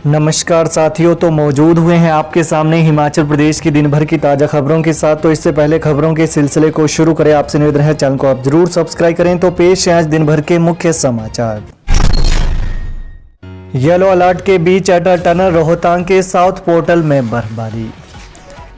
नमस्कार साथियों, तो मौजूद हुए हैं आपके सामने हिमाचल प्रदेश की दिन भर की ताज़ा खबरों के साथ। तो इससे पहले खबरों के सिलसिले को शुरू करें, आपसे निवेदन है चैनल को आप जरूर सब्सक्राइब करें। तो पेश है आज दिन भर के मुख्य समाचार। येलो अलर्ट के बीच अटल टनल रोहतांग के साउथ पोर्टल में बर्फबारी।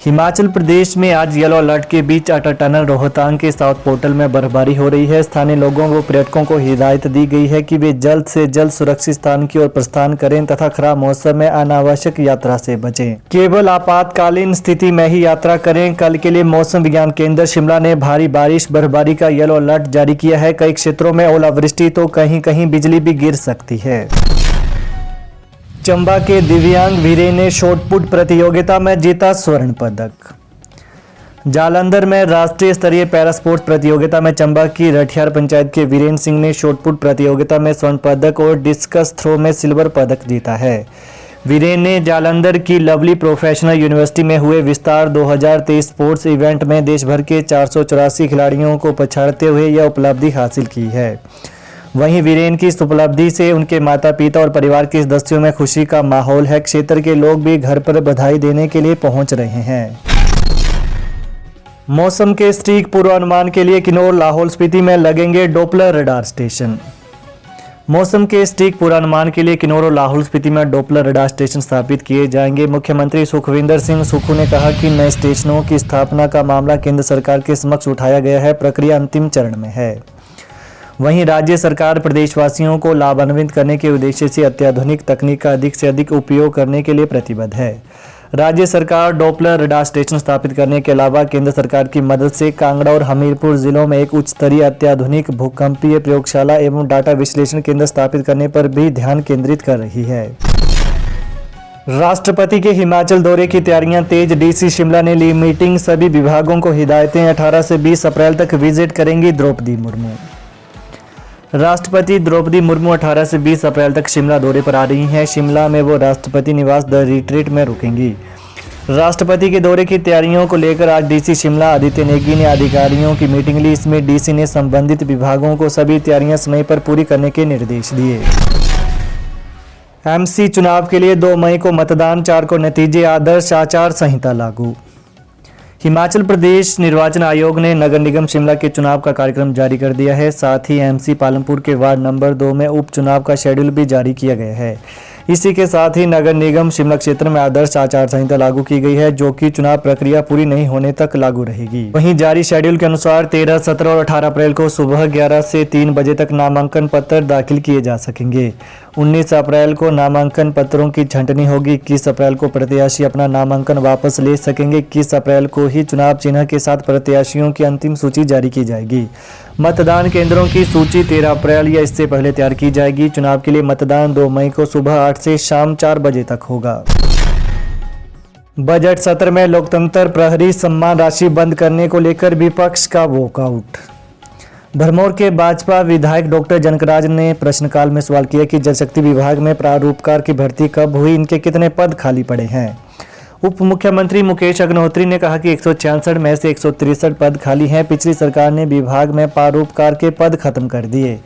हिमाचल प्रदेश में आज येलो अलर्ट के बीच अटल टनल रोहतांग के साउथ पोर्टल में बर्फबारी हो रही है। स्थानीय लोगों व पर्यटकों को हिदायत दी गई है कि वे जल्द से जल्द सुरक्षित स्थान की ओर प्रस्थान करें तथा खराब मौसम में अनावश्यक यात्रा से बचें। केवल आपातकालीन स्थिति में ही यात्रा करें। कल के लिए मौसम विज्ञान केंद्र शिमला ने भारी बारिश बर्फबारी का येलो अलर्ट जारी किया है। कई क्षेत्रों में ओलावृष्टि तो कहीं कहीं बिजली भी गिर सकती है। चंबा के दिव्यांग वीरेन ने शॉटपुट प्रतियोगिता में जीता स्वर्ण पदक। जालंधर में राष्ट्रीय स्तरीय पैरा स्पोर्ट्स प्रतियोगिता में चंबा की रठियार पंचायत के वीरेन सिंह ने शॉटपुट प्रतियोगिता में स्वर्ण पदक और डिस्कस थ्रो में सिल्वर पदक जीता है। वीरेन ने जालंधर की लवली प्रोफेशनल यूनिवर्सिटी में हुए विस्तार 2023 स्पोर्ट्स इवेंट में देश भर के 484 खिलाड़ियों को पछाड़ते हुए यह उपलब्धि हासिल की है। वहीं वीरेन की इस उपलब्धि से उनके माता पिता और परिवार के सदस्यों में खुशी का माहौल है। क्षेत्र के लोग भी घर पर बधाई देने के लिए पहुंच रहे हैं। मौसम के सटीक पूर्वानुमान के लिए किन्नौर लाहौल स्पीति में लगेंगे डॉपलर रडार स्टेशन। मौसम के सटीक पूर्वानुमान के लिए किन्नौर और लाहौल स्पीति में डॉपलर रडार स्टेशन स्थापित किए जाएंगे। मुख्यमंत्री सुखविंदर सिंह सुक्खू ने कहा कि नए स्टेशनों की स्थापना का मामला केंद्र सरकार के समक्ष उठाया गया है। प्रक्रिया अंतिम चरण में है। वहीं राज्य सरकार प्रदेशवासियों को लाभान्वित करने के उद्देश्य से अत्याधुनिक तकनीक का अधिक से अधिक उपयोग करने के लिए प्रतिबद्ध है। राज्य सरकार डॉपलर रडार स्टेशन स्थापित करने के अलावा केंद्र सरकार की मदद से कांगड़ा और हमीरपुर जिलों में एक उच्च स्तरीय अत्याधुनिक भूकंपीय प्रयोगशाला एवं डाटा विश्लेषण केंद्र स्थापित करने पर भी ध्यान केंद्रित कर रही है। राष्ट्रपति के हिमाचल दौरे की तैयारियां तेज। डीसी शिमला ने ली मीटिंग। सभी विभागों को हिदायतें। 18 से 20 अप्रैल तक विजिट करेंगी द्रौपदी मुर्मू। राष्ट्रपति द्रौपदी मुर्मू 18 से 20 अप्रैल तक शिमला दौरे पर आ रही हैं। शिमला में वो राष्ट्रपति निवास द रिट्रीट में रुकेंगी। राष्ट्रपति के दौरे की तैयारियों को लेकर आज डीसी शिमला आदित्य नेगी ने अधिकारियों की मीटिंग ली। इसमें डीसी ने संबंधित विभागों को सभी तैयारियां समय पर पूरी करने के निर्देश दिए। एमसी चुनाव के लिए 2 मई को मतदान, 4 को नतीजे। आदर्श आचार संहिता लागू। हिमाचल प्रदेश निर्वाचन आयोग ने नगर निगम शिमला के चुनाव का कार्यक्रम जारी कर दिया है। साथ ही एमसी पालमपुर के वार्ड नंबर 2 में उपचुनाव का शेड्यूल भी जारी किया गया है। इसी के साथ ही नगर निगम शिमला क्षेत्र में आदर्श आचार संहिता लागू की गई है, जो कि चुनाव प्रक्रिया पूरी नहीं होने तक लागू रहेगी। वहीं जारी शेड्यूल के अनुसार 13, 17 और 18 अप्रैल को सुबह 11 से 3 बजे तक नामांकन पत्र दाखिल किए जा सकेंगे। 19 अप्रैल को नामांकन पत्रों की छंटनी होगी। 21 अप्रैल को प्रत्याशी अपना नामांकन वापस ले सकेंगे। 21 अप्रैल को ही चुनाव चिन्ह के साथ प्रत्याशियों की अंतिम सूची जारी की जाएगी। मतदान केंद्रों की सूची 13 अप्रैल या इससे पहले तैयार की जाएगी। चुनाव के लिए मतदान 2 मई को सुबह 8 से शाम 4 बजे तक होगा। बजट सत्र में लोकतंत्र प्रहरी सम्मान राशि बंद करने को लेकर विपक्ष का वॉकआउट। भरमौर के भाजपा विधायक डॉक्टर जनकराज ने प्रश्नकाल में सवाल किया कि जल शक्ति विभाग में प्रारूपकार की भर्ती कब हुई, इनके कितने पद खाली पड़े हैं। उप मुख्यमंत्री मुकेश अग्निहोत्री ने कहा कि 166 में से 163 पद खाली हैं। पिछली सरकार ने विभाग में प्रारूपकार के पद खत्म कर दिए।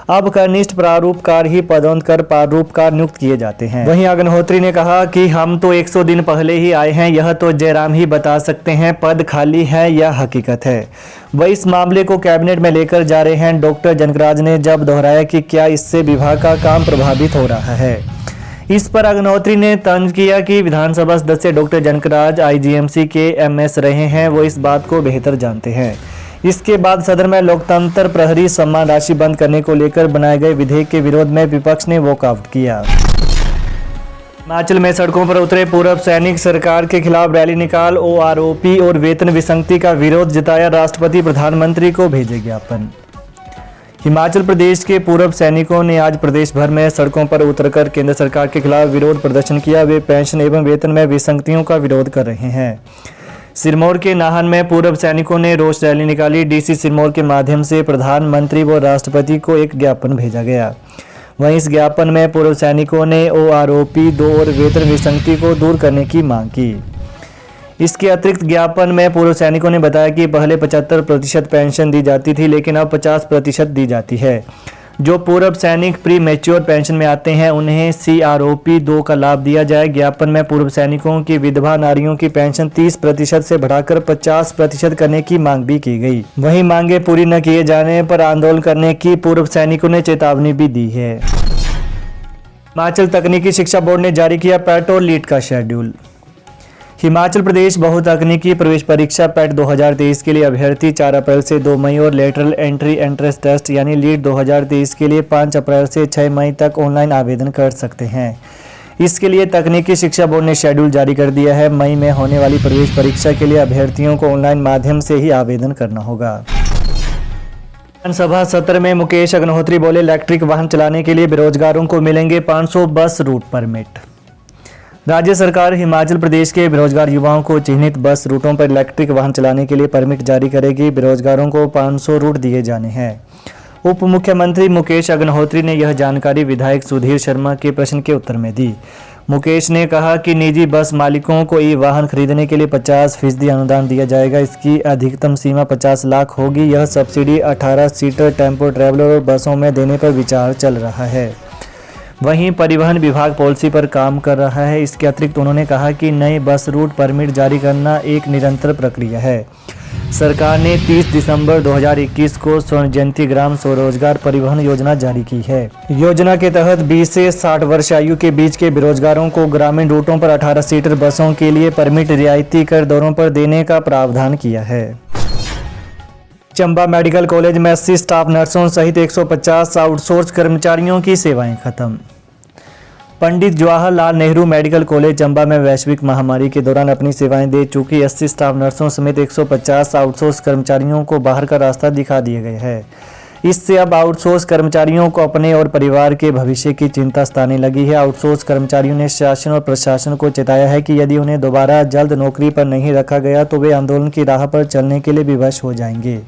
अब कनिष्ठ प्रारूपकार ही पदोन्नत कर प्रारूपकार नियुक्त किए जाते हैं। वहीं अग्निहोत्री ने कहा कि हम तो 100 दिन पहले ही आए हैं, यह तो जयराम ही बता सकते हैं पद खाली है या हकीकत है। वह इस मामले को कैबिनेट में लेकर जा रहे हैं। डॉक्टर जनकराज ने जब दोहराया कि क्या इससे विभाग का काम प्रभावित हो रहा है। इस पर अग्निहोत्री ने तंज किया कि विधानसभा सदस्य डॉक्टर जनकराज आईजीएमसी के एमएस रहे हैं, वो इस बात को बेहतर जानते हैं। इसके बाद सदन में लोकतंत्र प्रहरी सम्मान राशि बंद करने को लेकर बनाए गए विधेयक के विरोध में विपक्ष ने वॉकआउट किया। हिमाचल में सड़कों पर उतरे पूर्व सैनिक। सरकार के खिलाफ रैली निकाल ओआरओपी और वेतन विसंगति का विरोध जताया। राष्ट्रपति प्रधानमंत्री को भेजे ज्ञापन। हिमाचल प्रदेश के पूर्व सैनिकों ने आज प्रदेश भर में सड़कों पर उतरकर केंद्र सरकार के खिलाफ विरोध प्रदर्शन किया। वे पेंशन एवं वेतन में विसंगतियों का विरोध कर रहे हैं। सिरमौर के नाहन में पूर्व सैनिकों ने रोष रैली निकाली। डीसी सिरमौर के माध्यम से प्रधानमंत्री व राष्ट्रपति को एक ज्ञापन भेजा गया। वहीं इस ज्ञापन में पूर्व सैनिकों ने ओआरओपी 2 और वेतन विसंगति को दूर करने की मांग की। इसके अतिरिक्त ज्ञापन में पूर्व सैनिकों ने बताया कि पहले 75% पेंशन दी जाती थी, लेकिन अब 50% दी जाती है। जो पूर्व सैनिक प्री मैच्योर पेंशन में आते हैं उन्हें CROP 2 का लाभ दिया जाए। ज्ञापन में पूर्व सैनिकों की विधवा नारियों की पेंशन 30% से बढ़ाकर 50% करने की मांग भी की गई। वहीं मांगे पूरी न किए जाने पर आंदोलन करने की पूर्व सैनिकों ने चेतावनी भी दी है। हिमाचल तकनीकी शिक्षा बोर्ड ने जारी किया पैट और लीट का शेड्यूल। हिमाचल प्रदेश बहुतकनीकी प्रवेश परीक्षा पैट 2023 के लिए अभ्यर्थी 4 अप्रैल से 2 मई और लेटरल एंट्री एंट्रेंस टेस्ट यानी लीट 2023 के लिए 5 अप्रैल से 6 मई तक ऑनलाइन आवेदन कर सकते हैं। इसके लिए तकनीकी शिक्षा बोर्ड ने शेड्यूल जारी कर दिया है। मई में होने वाली प्रवेश परीक्षा के लिए अभ्यर्थियों को ऑनलाइन माध्यम से ही आवेदन करना होगा। विधानसभा सत्र में मुकेश अग्निहोत्री बोले, इलेक्ट्रिक वाहन चलाने के लिए बेरोजगारों को मिलेंगे 500 बस रूट परमिट। राज्य सरकार हिमाचल प्रदेश के बेरोजगार युवाओं को चिन्हित बस रूटों पर इलेक्ट्रिक वाहन चलाने के लिए परमिट जारी करेगी। बेरोजगारों को 500 रूट दिए जाने हैं। उप मुख्यमंत्री मुकेश अग्निहोत्री ने यह जानकारी विधायक सुधीर शर्मा के प्रश्न के उत्तर में दी। मुकेश ने कहा कि निजी बस मालिकों को ई वाहन खरीदने के लिए 50% अनुदान दिया जाएगा। इसकी अधिकतम सीमा 50 लाख होगी। यह सब्सिडी 18 सीटर टेम्पो ट्रैवलर और बसों में देने पर विचार चल रहा है। वहीं परिवहन विभाग पॉलिसी पर काम कर रहा है। इसके अतिरिक्त उन्होंने कहा कि नए बस रूट परमिट जारी करना एक निरंतर प्रक्रिया है। सरकार ने 30 दिसंबर 2021 को स्वर्ण जयंती ग्राम स्वरोजगार परिवहन योजना जारी की है। योजना के तहत 20 से 60 वर्ष आयु के बीच के बेरोजगारों को ग्रामीण रूटों पर 18 सीटर बसों के लिए परमिट रियायती कर दरों पर देने का प्रावधान किया है। चंबा मेडिकल कॉलेज में 80 स्टाफ नर्सों सहित 150 आउटसोर्स कर्मचारियों की सेवाएं खत्म। पंडित जवाहरलाल नेहरू मेडिकल कॉलेज चंबा में वैश्विक महामारी के दौरान अपनी सेवाएं दे चुकी 80 स्टाफ नर्सों समेत 150 आउटसोर्स कर्मचारियों को बाहर का रास्ता दिखा दिए गए हैं। इससे अब आउटसोर्स कर्मचारियों को अपने और परिवार के भविष्य की चिंता सताने लगी है। आउटसोर्स कर्मचारियों ने शासन और प्रशासन को चेताया है कि यदि उन्हें दोबारा जल्द नौकरी पर नहीं रखा गया तो वे आंदोलन की राह पर चलने के लिए विवश हो जाएंगे,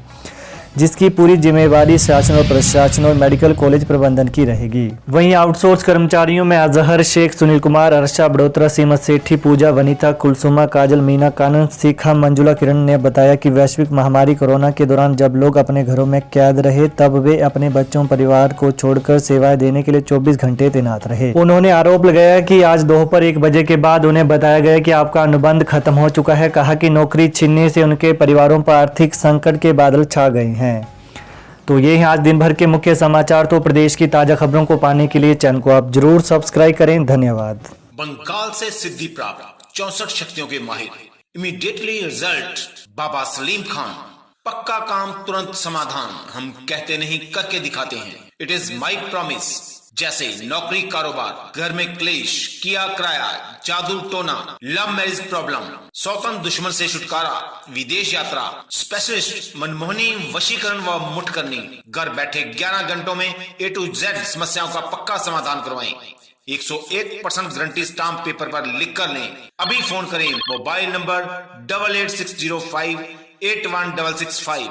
जिसकी पूरी जिम्मेवारी शासन और प्रशासन और मेडिकल कॉलेज प्रबंधन की रहेगी। वहीं आउटसोर्स कर्मचारियों में अजहर शेख, सुनील कुमार, अर्षा बड़ोत्रा, सीमत सेठी, पूजा, वनीता, कुलसुमा, काजल, मीना, कानन, शिखा, मंजुला, किरण ने बताया कि वैश्विक महामारी कोरोना के दौरान जब लोग अपने घरों में कैद रहे तब वे अपने बच्चों परिवार को छोड़कर सेवाएं देने के लिए 24 घंटे तैनात रहे। उन्होंने आरोप लगाया कि आज दोपहर 1 बजे के बाद उन्हें बताया गया कि आपका अनुबंध खत्म हो चुका है। कहा कि नौकरी छीनने से उनके परिवारों पर आर्थिक संकट के बादल छा गए हैं। तो ये हैं आज दिन भर के मुख्य समाचार। तो प्रदेश की ताजा खबरों को पाने के लिए चैनल को आप जरूर सब्सक्राइब करें। धन्यवाद। बंगाल से सिद्धि प्राप्त 64 शक्तियों के माहिर, इमीडिएटली रिजल्ट, बाबा सलीम खान। पक्का काम, तुरंत समाधान। हम कहते नहीं, करके दिखाते हैं। It is my promise. जैसे नौकरी, कारोबार, घर में क्लेश, किया किराया, जादू टोना, लव मैरिज प्रॉब्लम, सौतन दुश्मन से छुटकारा, विदेश यात्रा, स्पेशलिस्ट मनमोहनी, वशीकरण व मुठ करनी। घर बैठे 11 घंटों में A to Z समस्याओं का पक्का समाधान करवाएं। 101% गारंटी स्टाम्प पेपर पर लिख कर लें। अभी फोन करें। Mobile number 8860581665।